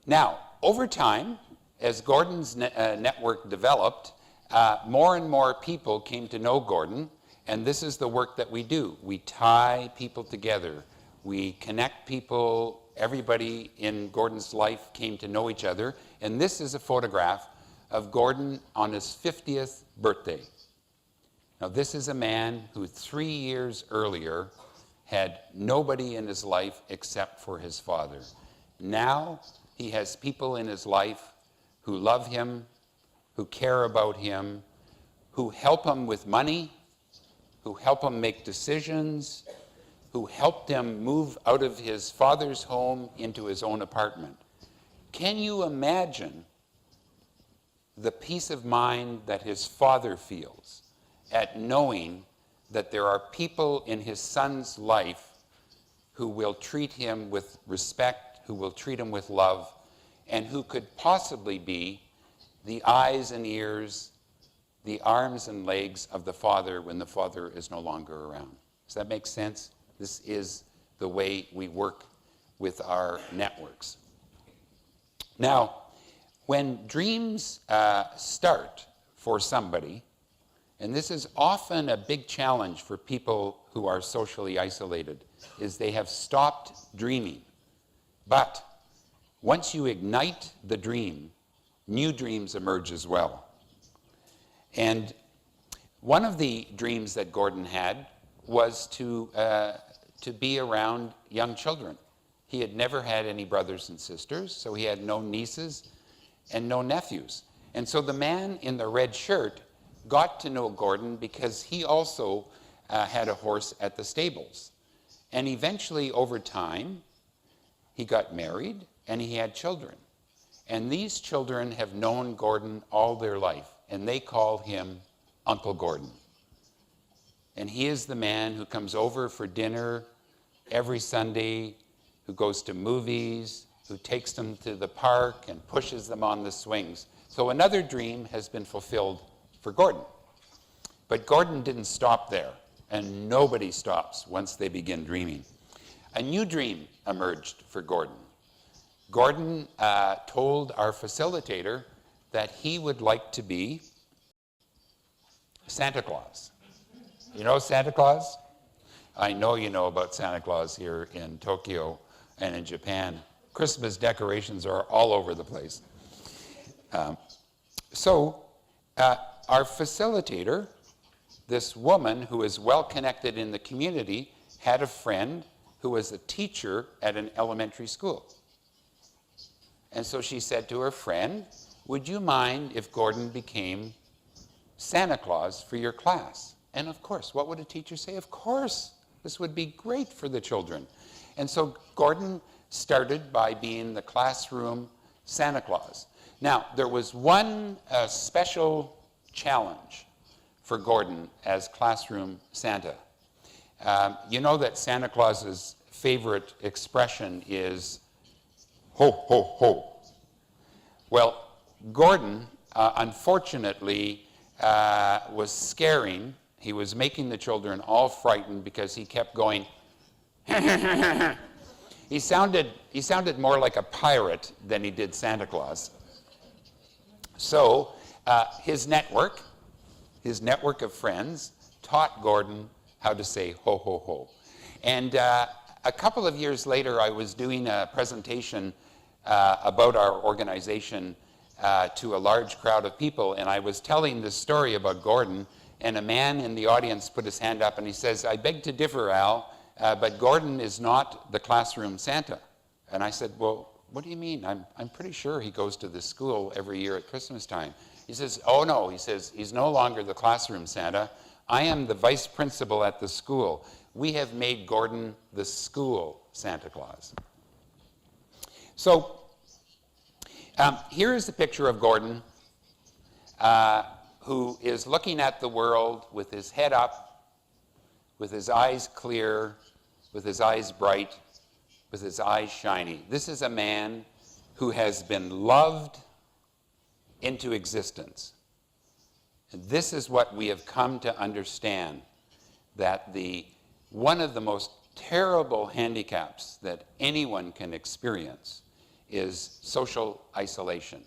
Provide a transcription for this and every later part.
Now, over time, as Gordon's network developed, more and more people came to know Gordon, and this is the work that we do. We tie people together. We connect people. Everybody in Gordon's life came to know each other, and this is a photograph of Gordon on his 50th birthday. Now, this is a man who 3 years earlier had nobody in his life except for his father. Now, he has people in his life who love him, who care about him, who help him with money, who help him make decisions, who helped him move out of his father's home into his own apartment. Can you imagine the peace of mind that his father feels at knowing that there are people in his son's life who will treat him with respect, who will treat him with love, and who could possibly be the eyes and ears, the arms and legs of the father when the father is no longer around? Does that make sense? This is the way we work with our networks. Now, when dreams start for somebody, and this is often a big challenge for people who are socially isolated, is they have stopped dreaming. But once you ignite the dream, new dreams emerge as well. And one of the dreams that Gordon had was to be around young children. He had never had any brothers and sisters, so he had no nieces and no nephews. And so the man in the red shirt got to know Gordon because he also had a horse at the stables. And eventually, over time, he got married and he had children. And these children have known Gordon all their life, and they call him Uncle Gordon. And he is the man who comes over for dinner every Sunday, who goes to movies, who takes them to the park and pushes them on the swings. So another dream has been fulfilled for Gordon. But Gordon didn't stop there, and nobody stops once they begin dreaming. A new dream emerged for Gordon. Gordon told our facilitator that he would like to be Santa Claus. You know Santa Claus? I know you know about Santa Claus here in Tokyo and in Japan. Christmas decorations are all over the place. So our facilitator, this woman who is well connected in the community, had a friend who was a teacher at an elementary school. And so she said to her friend, "Would you mind if Gordon became Santa Claus for your class?" And of course, what would a teacher say? Of course, this would be great for the children. And so Gordon started by being the classroom Santa Claus. Now, there was one special challenge for Gordon as classroom Santa. You know that Santa Claus's favorite expression is ho, ho, ho. Well, Gordon, unfortunately, was scaring. He was making the children all frightened because he kept going. He sounded more like a pirate than he did Santa Claus. So his network of friends taught Gordon how to say ho, ho, ho. And a couple of years later, I was doing a presentation about our organization to a large crowd of people, and I was telling this story about Gordon, and a man in the audience put his hand up and he says, "I beg to differ, Al, but Gordon is not the classroom Santa." And I said, "Well, what do you mean? I'm pretty sure he goes to this school every year at Christmas time." He says, "Oh no," he says, "he's no longer the classroom Santa. I am the vice principal at the school. We have made Gordon the school Santa Claus." So here is a picture of Gordon who is looking at the world with his head up, with his eyes clear, with his eyes bright, with his eyes shiny. This is a man who has been loved into existence. And this is what we have come to understand, that one of the most terrible handicaps that anyone can experience is social isolation.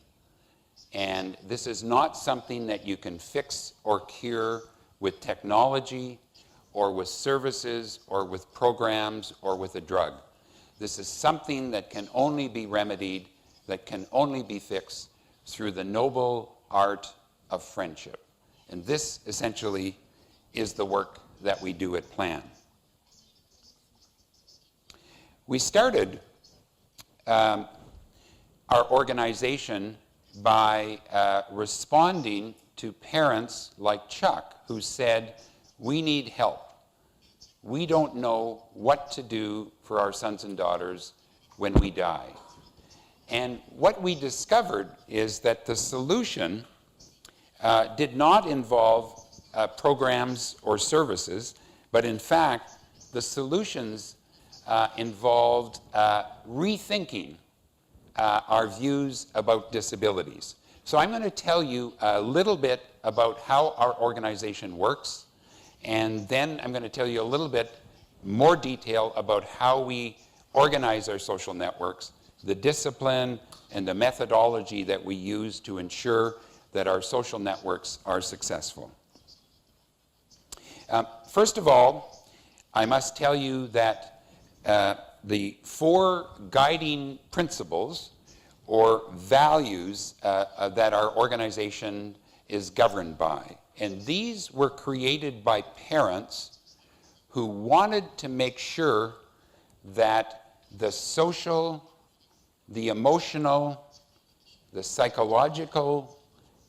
And this is not something that you can fix or cure with technology or with services or with programs or with a drug. This is something that can only be remedied, that can only be fixed through the noble art of friendship. And this essentially is the work that we do at PLAN. We started our organization by responding to parents like Chuck who said, we need help. We don't know what to do for our sons and daughters when we die. And what we discovered is that the solution did not involve programs or services, but in fact, the solutions involved rethinking our views about disabilities. So I'm going to tell you a little bit about how our organization works, and then I'm going to tell you a little bit more detail about how we organize our social networks, the discipline and the methodology that we use to ensure that our social networks are successful. First of all, I must tell you that the 4 guiding principles or values that our organization is governed by. And these were created by parents who wanted to make sure that the social, the emotional, the psychological,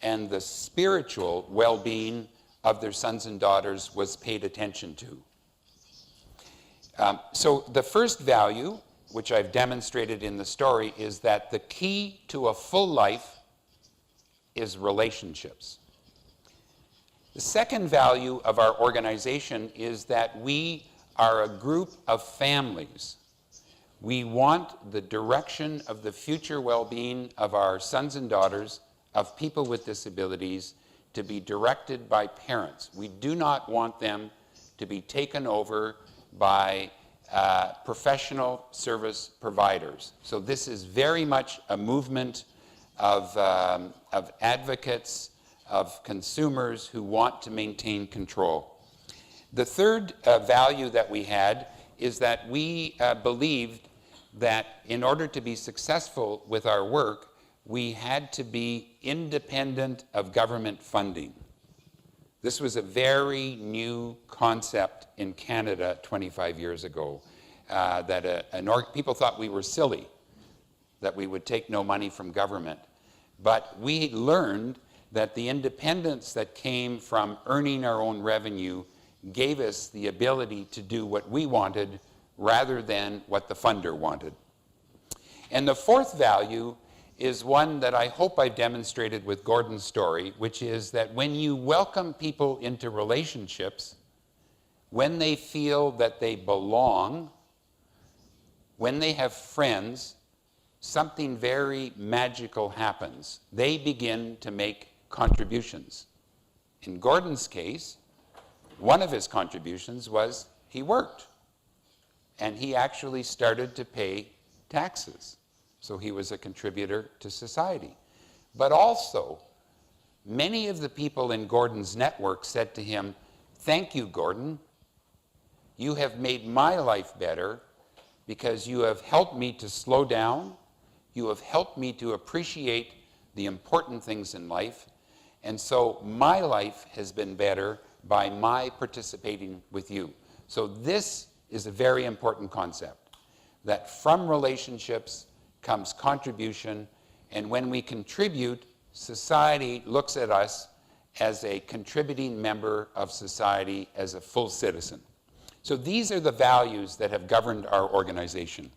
and the spiritual well-being of their sons and daughters was paid attention to. So the first value, which I've demonstrated in the story, is that the key to a full life is relationships. The second value of our organization is that we are a group of families. We want the direction of the future well-being of our sons and daughters, of people with disabilities, to be directed by parents. We do not want them to be taken over by professional service providers. So this is very much a movement of advocates, of consumers who want to maintain control. The third value that we had is that we believed that in order to be successful with our work, we had to be independent of government funding. This was a very new concept in Canada 25 years ago, that people thought we were silly, that we would take no money from government. But we learned that the independence that came from earning our own revenue gave us the ability to do what we wanted rather than what the funder wanted. And the fourth value is one that I hope I've demonstrated with Gordon's story, which is that when you welcome people into relationships, when they feel that they belong, when they have friends, something very magical happens. They begin to make contributions. In Gordon's case, one of his contributions was he worked, and he actually started to pay taxes. So he was a contributor to society. But also, many of the people in Gordon's network said to him, "Thank you, Gordon. You have made my life better because you have helped me to slow down. You have helped me to appreciate the important things in life. And so my life has been better by my participating with you." So this is a very important concept, that from relationships comes contribution, and when we contribute, society looks at us as a contributing member of society, as a full citizen. So these are the values that have governed our organization.